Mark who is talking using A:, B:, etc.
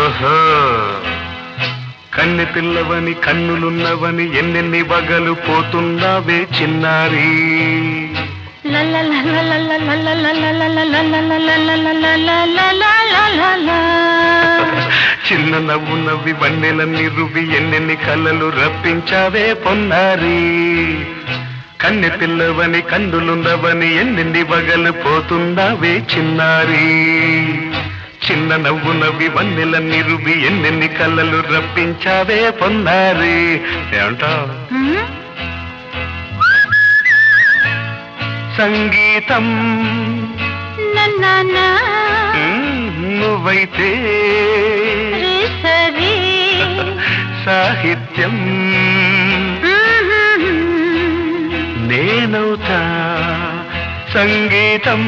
A: ఓహో కన్నె పిల్లవని కన్నులున్నవని ఎన్నెన్ని వగలు పోతున్నావే చిన్నారి చిన్న నవ్వు నవ్వి వన్నెలన్నీ రువి ఎన్నెన్ని కళ్ళలు రప్పించావే పొన్నారి కన్నె పిల్లవని కన్నులున్నవని ఎన్నెన్ని వగలు పోతున్నావే చిన్నారి చిన్న నవ్వు నవ్వి వన్నెలన్నీ రువి ఎన్నెన్ని కళ్ళలు రప్పించావే పొన్నారి ఏమంటావు సంగీతం నువ్వైతే సాహిత్యం నేనవుతా సంగీతం